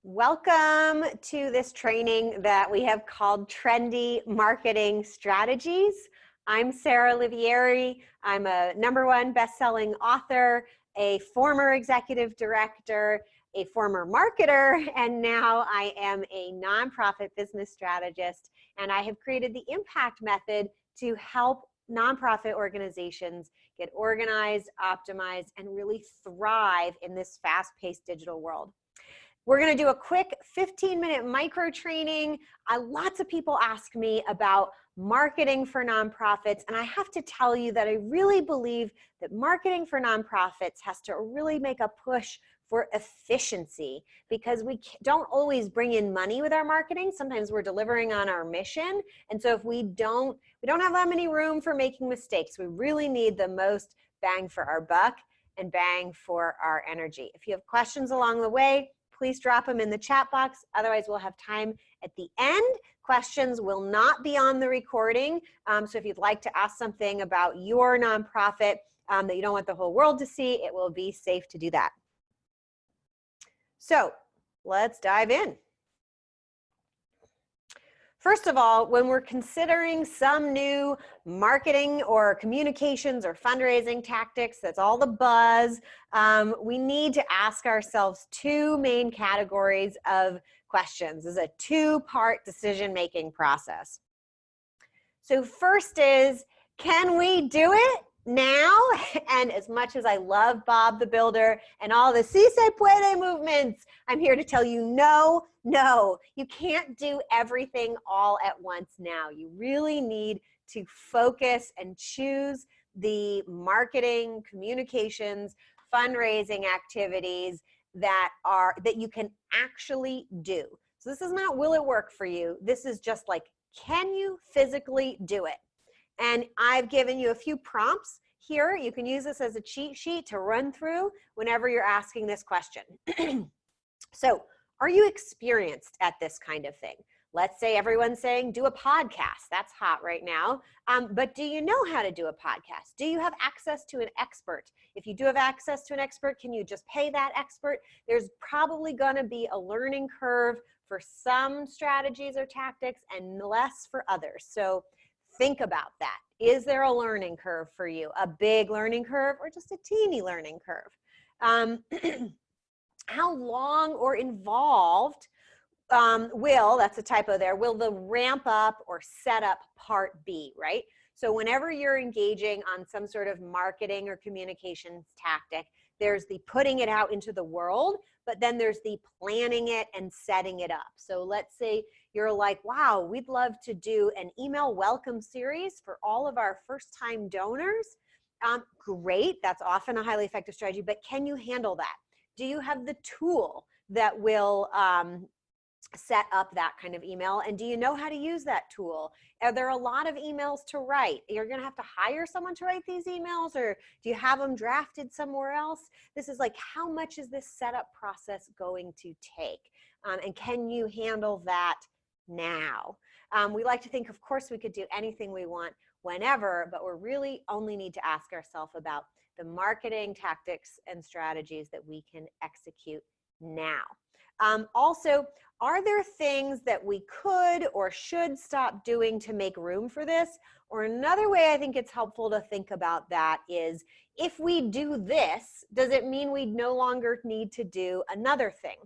Welcome to this training that we have called Trendy Marketing Strategies. I'm Sarah Olivieri. I'm a #1 best-selling author, a former executive director, a former marketer, and now I am a nonprofit business strategist. And I have created the Impact Method to help nonprofit organizations get organized, optimized, and really thrive in this fast-paced digital world. We're going to do a quick 15-minute micro training. Lots of people ask me about marketing for nonprofits, and I have to tell you that I really believe that marketing for nonprofits has to really make a push for efficiency, because we don't always bring in money with our marketing. Sometimes we're delivering on our mission, and so if we don't have that many room for making mistakes. We really need the most bang for our buck and bang for our energy. If you have questions along the way, please drop them in the chat box. Otherwise, we'll have time at the end. Questions will not be on the recording. So if you'd like to ask something about your nonprofit that you don't want the whole world to see, it will be safe to do that. So let's dive in. First of all, when we're considering some new marketing or communications or fundraising tactics, that's all the buzz, we need to ask ourselves two main categories of questions. This is a two-part decision-making process. So first is, can we do it now? And as much as I love Bob the Builder and all the si se puede movements, I'm here to tell you no, you can't do everything all at once now. You really need to focus and choose the marketing, communications, fundraising activities that you can actually do. So this is not will it work for you. This is just like, can you physically do it? And I've given you a few prompts here. You can use this as a cheat sheet to run through whenever you're asking this question. So, are you experienced at this kind of thing? Let's say everyone's saying do a podcast. That's hot right now. But do you know how to do a podcast? Do you have access to an expert? If you do have access to an expert, can you just pay that expert? There's probably going to be a learning curve for some strategies or tactics and less for others. So think about that. Is there a learning curve for you? A big learning curve or just a teeny learning curve? How long or involved that's a typo there, will the ramp up or setup part be, right? So whenever you're engaging on some sort of marketing or communications tactic, there's the putting it out into the world, but then there's the planning it and setting it up. So let's say you're like, wow, we'd love to do an email welcome series for all of our first-time donors. Great, that's often a highly effective strategy, but can you handle that? Do you have the tool that will set up that kind of email? And do you know how to use that tool? Are there a lot of emails to write? You're going to have to hire someone to write these emails, or do you have them drafted somewhere else? This is like, how much is this setup process going to take? And can you handle that now? We like to think, of course, we could do anything we want whenever, but we really only need to ask ourselves about the marketing tactics and strategies that we can execute now. Also, are there things that we could or should stop doing to make room for this? Or another way I think it's helpful to think about that is, if we do this, does it mean we no longer need to do another thing?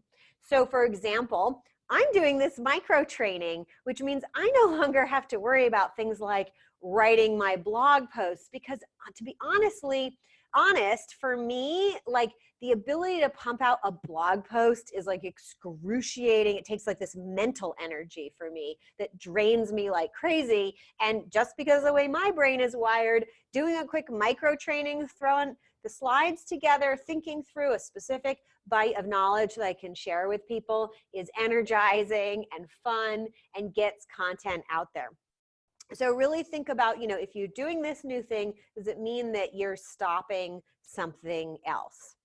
So for example, I'm doing this micro training, which means I no longer have to worry about things like writing my blog posts, because to be honest, for me, like the ability to pump out a blog post is like excruciating. It takes like this mental energy for me that drains me like crazy. And just because of the way my brain is wired, doing a quick micro training, throwing the slides together, thinking through a specific bite of knowledge that I can share with people is energizing and fun and gets content out there. So really think about, if you're doing this new thing, does it mean that you're stopping something else?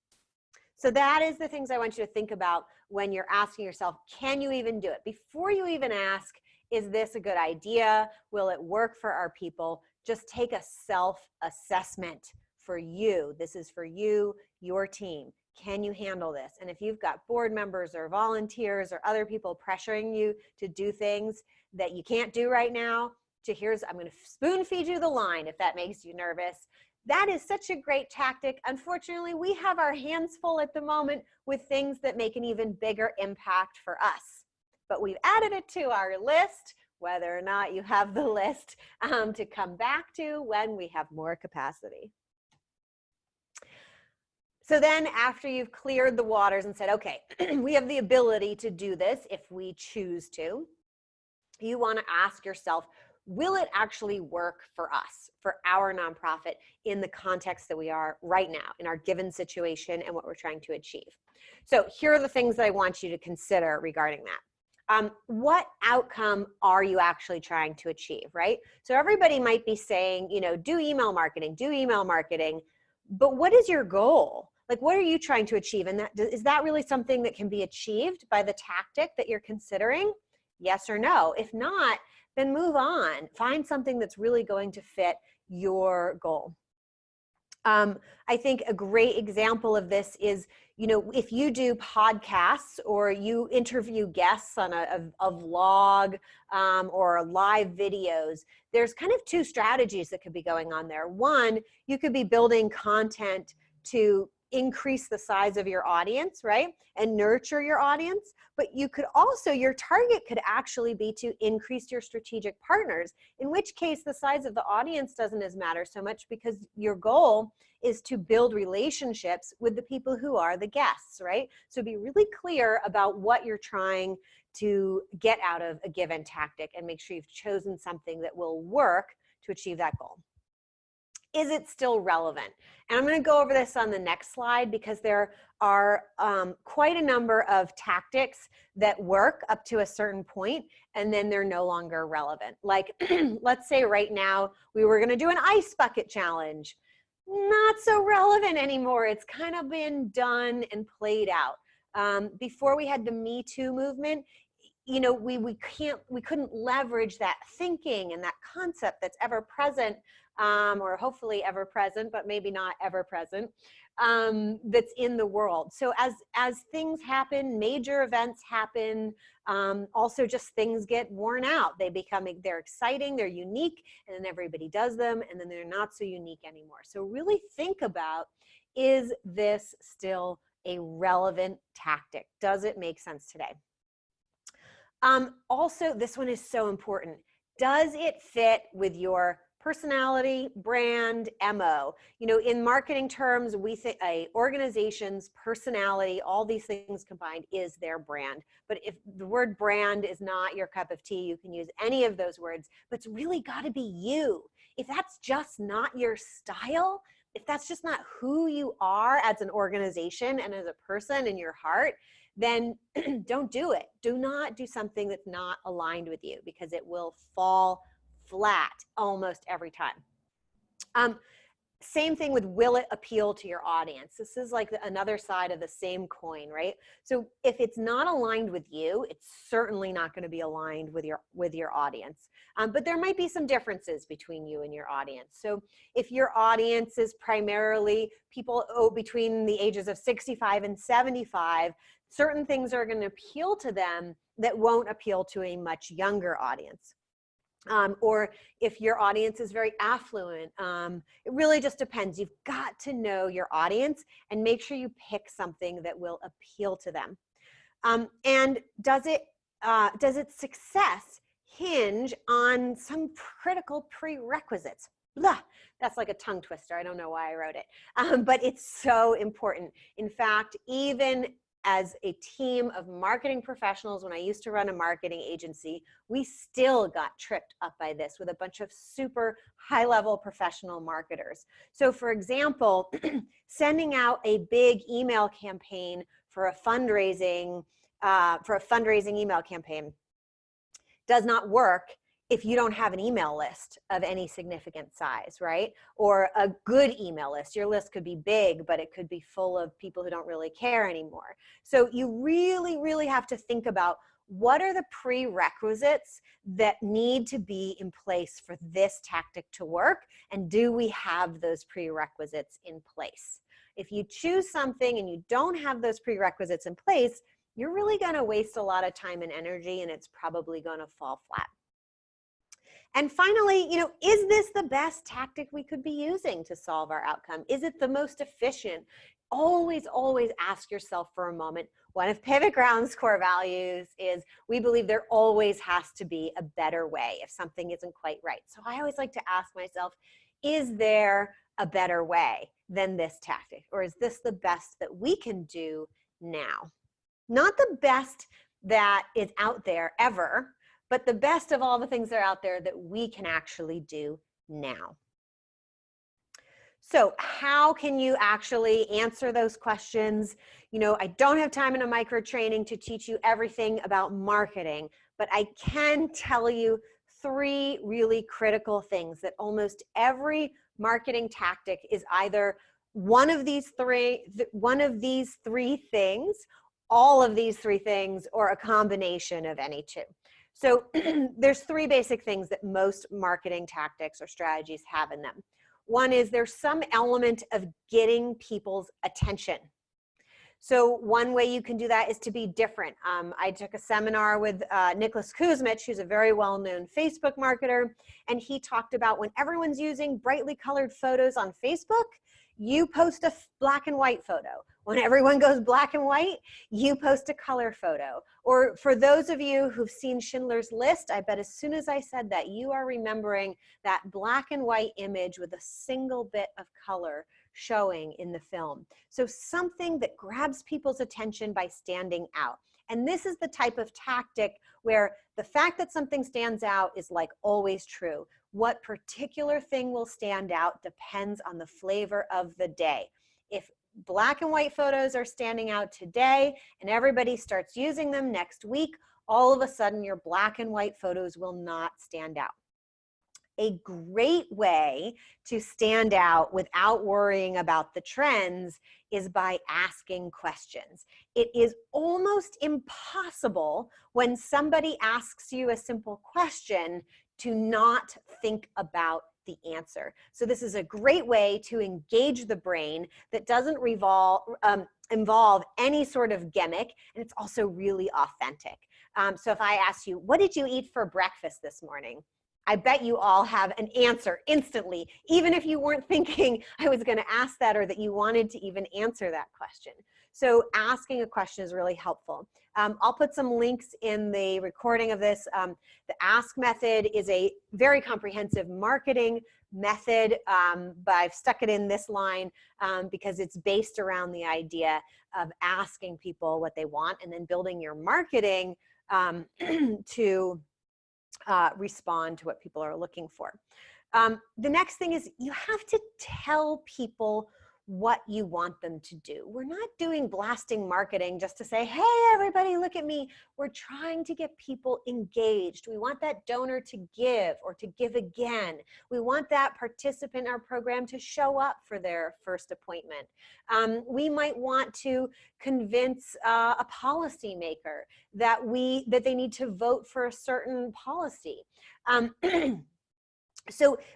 So that is the things I want you to think about when you're asking yourself, can you even do it? Before you even ask, is this a good idea? Will it work for our people? Just take a self-assessment for you. This is for you, your team. Can you handle this? And if you've got board members or volunteers or other people pressuring you to do things that you can't do right now, I'm going to spoon feed you the line if that makes you nervous. That is such a great tactic. Unfortunately, we have our hands full at the moment with things that make an even bigger impact for us. But we've added it to our list, whether or not you have the list, to come back to when we have more capacity. So then after you've cleared the waters and said, okay, we have the ability to do this if we choose to, you want to ask yourself, will it actually work for us, for our nonprofit, in the context that we are right now, in our given situation and what we're trying to achieve? So here are the things that I want you to consider regarding that. What outcome are you actually trying to achieve, right? So everybody might be saying, do email marketing, but what is your goal? Like, what are you trying to achieve? And is that really something that can be achieved by the tactic that you're considering? Yes or no? If not, then move on. Find something that's really going to fit your goal. I think a great example of this is, if you do podcasts or you interview guests on a vlog or live videos, there's kind of two strategies that could be going on there. One, you could be building content to increase the size of your audience, right? And nurture your audience. But you could also, your target could actually be to increase your strategic partners, in which case the size of the audience doesn't as matter so much, because your goal is to build relationships with the people who are the guests, right? So be really clear about what you're trying to get out of a given tactic and make sure you've chosen something that will work to achieve that goal. Is it still relevant? And I'm going to go over this on the next slide, because there are quite a number of tactics that work up to a certain point and then they're no longer relevant. Like, let's say right now we were going to do an ice bucket challenge. Not so relevant anymore. It's kind of been done and played out. Before we had the Me Too movement, we couldn't leverage that thinking and that concept that's ever present, or hopefully ever present, but maybe not ever present, that's in the world. So as things happen, major events happen, also just things get worn out. They're exciting, they're unique, and then everybody does them, and then they're not so unique anymore. So really think about, is this still a relevant tactic? Does it make sense today? Also, this one is so important. Does it fit with your personality, brand, MO? In marketing terms, we think a organization's personality, all these things combined, is their brand. But if the word brand is not your cup of tea, you can use any of those words, but it's really got to be you. If that's just not your style, if that's just not who you are as an organization and as a person in your heart, then don't do it. Do not do something that's not aligned with you, because it will fall flat almost every time. Same thing with, will it appeal to your audience? This is like another side of the same coin, right? So if it's not aligned with you, it's certainly not going to be aligned with your audience. But there might be some differences between you and your audience. So if your audience is primarily people between the ages of 65 and 75, certain things are going to appeal to them that won't appeal to a much younger audience. Or if your audience is very affluent, it really just depends. You've got to know your audience and make sure you pick something that will appeal to them. And does its success hinge on some critical prerequisites? Blah, that's like a tongue twister. I don't know why I wrote it, but it's so important. In fact, even as a team of marketing professionals, when I used to run a marketing agency, we still got tripped up by this with a bunch of super high-level professional marketers. So for example, sending out a big email campaign for a fundraising email campaign does not work if you don't have an email list of any significant size, right? Or a good email list. Your list could be big, but it could be full of people who don't really care anymore. So you really, really have to think about, what are the prerequisites that need to be in place for this tactic to work? And do we have those prerequisites in place? If you choose something and you don't have those prerequisites in place, you're really going to waste a lot of time and energy, and it's probably going to fall flat. And finally, is this the best tactic we could be using to solve our outcome? Is it the most efficient? Always, always ask yourself for a moment. One of PivotGround's core values is we believe there always has to be a better way if something isn't quite right. So I always like to ask myself, is there a better way than this tactic? Or is this the best that we can do now? Not the best that is out there ever, but the best of all the things that are out there that we can actually do now. So how can you actually answer those questions? I don't have time in a micro training to teach you everything about marketing, but I can tell you 3 really critical things that almost every marketing tactic is either one of these three things, all of these 3 things, or a combination of any 2. So there's 3 basic things that most marketing tactics or strategies have in them. One is there's some element of getting people's attention. So one way you can do that is to be different. I took a seminar with Nicholas Kuzmich, who's a very well-known Facebook marketer, and he talked about when everyone's using brightly colored photos on Facebook, you post a black and white photo. When everyone goes black and white, you post a color photo. Or for those of you who've seen Schindler's List, I bet as soon as I said that, you are remembering that black and white image with a single bit of color showing in the film. So something that grabs people's attention by standing out. And this is the type of tactic where the fact that something stands out is like always true. What particular thing will stand out depends on the flavor of the day. If black and white photos are standing out today and everybody starts using them next week, all of a sudden your black and white photos will not stand out. A great way to stand out without worrying about the trends is by asking questions. It is almost impossible when somebody asks you a simple question to not think about the answer. So this is a great way to engage the brain that doesn't involve any sort of gimmick, and it's also really authentic. So if I ask you, what did you eat for breakfast this morning? I bet you all have an answer instantly, even if you weren't thinking I was going to ask that or that you wanted to even answer that question. So asking a question is really helpful. I'll put some links in the recording of this. The ask method is a very comprehensive marketing method, but I've stuck it in this line because it's based around the idea of asking people what they want and then building your marketing to respond to what people are looking for. The next thing is you have to tell people what you want them to do. We're not doing blasting marketing just to say, hey, everybody, look at me. We're trying to get people engaged. We want that donor to give or to give again. We want that participant in our program to show up for their first appointment. We might want to convince a policymaker that they need to vote for a certain policy.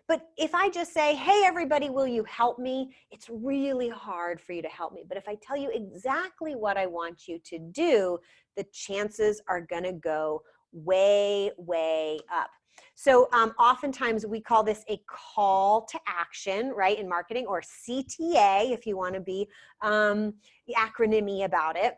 But if I just say, hey, everybody, will you help me? It's really hard for you to help me. But if I tell you exactly what I want you to do, the chances are going to go way, way up. So oftentimes we call this a call to action, right, in marketing, or CTA, if you want to be acronym-y about it.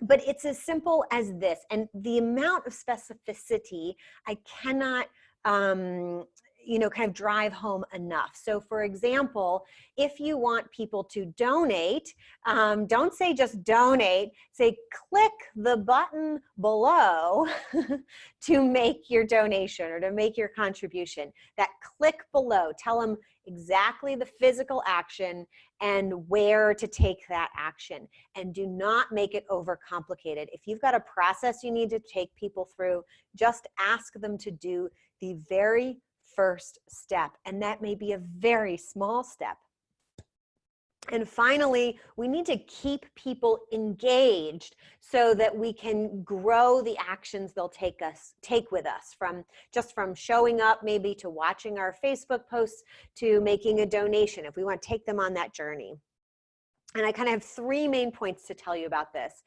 But it's as simple as this. And the amount of specificity I cannot kind of drive home enough. So for example, if you want people to donate, don't say just donate, say click the button below to make your donation or to make your contribution. That click below, tell them exactly the physical action and where to take that action. And do not make it overcomplicated. If you've got a process you need to take people through, just ask them to do the very first step, and that may be a very small step. And finally, we need to keep people engaged so that we can grow the actions they'll take with us, from showing up maybe to watching our Facebook posts to making a donation if we want to take them on that journey. And I kind of have three main points to tell you about this.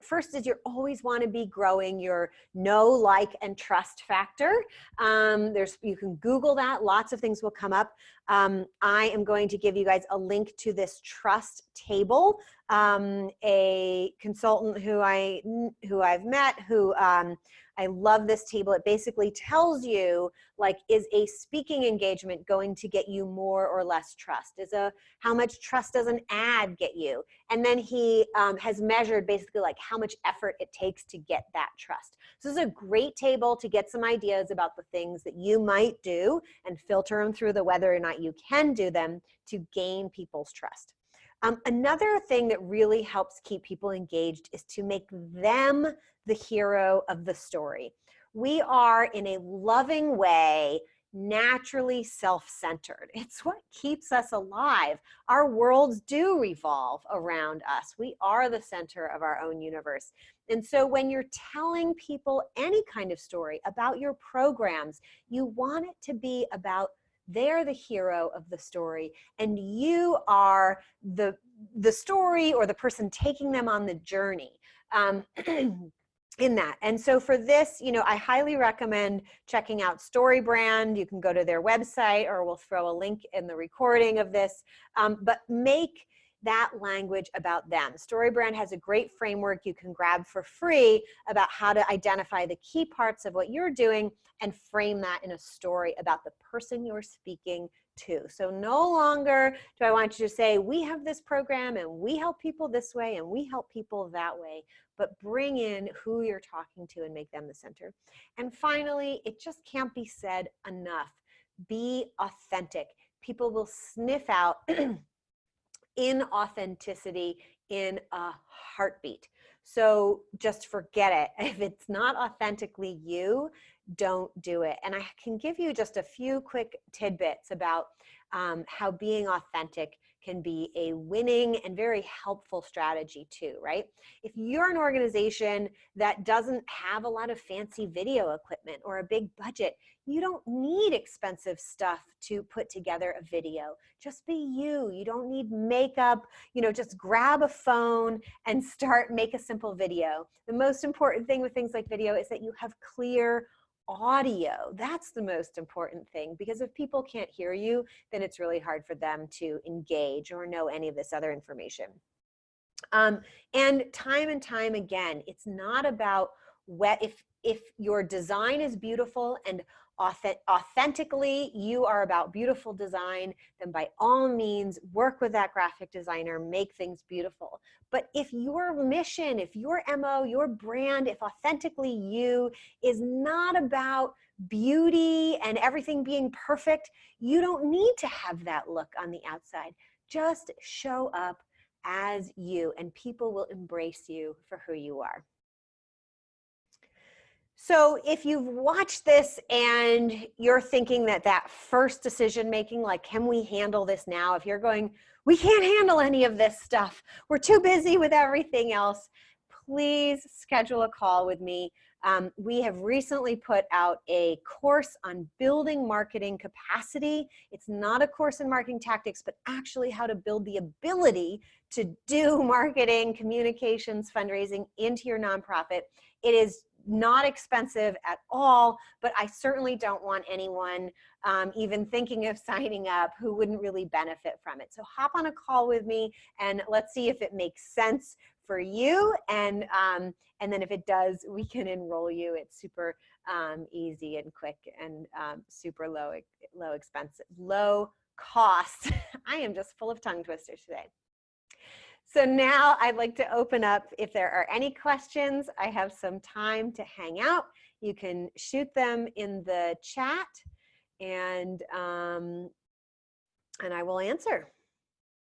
First is you always want to be growing your know, like, and trust factor. You can Google that. Lots of things will come up. I am going to give you guys a link to this trust table. A consultant who I've met, I love this table. It basically tells you, like, is a speaking engagement going to get you more or less trust? How much trust does an ad get you? And then he has measured basically like how much effort it takes to get that trust. So this is a great table to get some ideas about the things that you might do and filter them through the whether or not you can do them to gain people's trust. Another thing that really helps keep people engaged is to make them the hero of the story. We are, in a loving way, naturally self-centered. It's what keeps us alive. Our worlds do revolve around us. We are the center of our own universe. And so when you're telling people any kind of story about your programs, you want it to be about they're the hero of the story, and you are the story or the person taking them on the journey. In that. And so for this, I highly recommend checking out StoryBrand. You can go to their website, or we'll throw a link in the recording of this, but make that language about them. StoryBrand has a great framework you can grab for free about how to identify the key parts of what you're doing and frame that in a story about the person you're speaking to. So no longer do I want you to say, we have this program and we help people this way and we help people that way, but bring in who you're talking to and make them the center. And finally, it just can't be said enough. Be authentic. People will sniff out inauthenticity in a heartbeat. So just forget it. If it's not authentically you, don't do it. And I can give you just a few quick tidbits about how being authentic can be a winning and very helpful strategy too, right? If you're an organization that doesn't have a lot of fancy video equipment or a big budget, you don't need expensive stuff to put together a video. Just be you. You don't need makeup. Just grab a phone and make a simple video. The most important thing with things like video is that you have clear audio. That's the most important thing, because if people can't hear you, then it's really hard for them to engage or know any of this other information. And time again, it's not about if your design is beautiful and authentically you are about beautiful design, then by all means work with that graphic designer, make things beautiful. But if your mission, if your MO, your brand, if authentically you is not about beauty and everything being perfect, you don't need to have that look on the outside. Just show up as you, and people will embrace you for who you are. So if you've watched this and you're thinking that first decision making, like, can we handle this now? If you're going, we can't handle any of this stuff, we're too busy with everything else, please schedule a call with me. We have recently put out a course on building marketing capacity. It's not a course in marketing tactics, but actually how to build the ability to do marketing, communications, fundraising into your nonprofit. It is not expensive at all, but I certainly don't want anyone even thinking of signing up who wouldn't really benefit from it. So hop on a call with me and let's see if it makes sense for you. And then if it does, we can enroll you. It's super easy and quick and super low expensive, low cost. I am just full of tongue twisters today. So now I'd like to open up, if there are any questions, I have some time to hang out. You can shoot them in the chat and I will answer.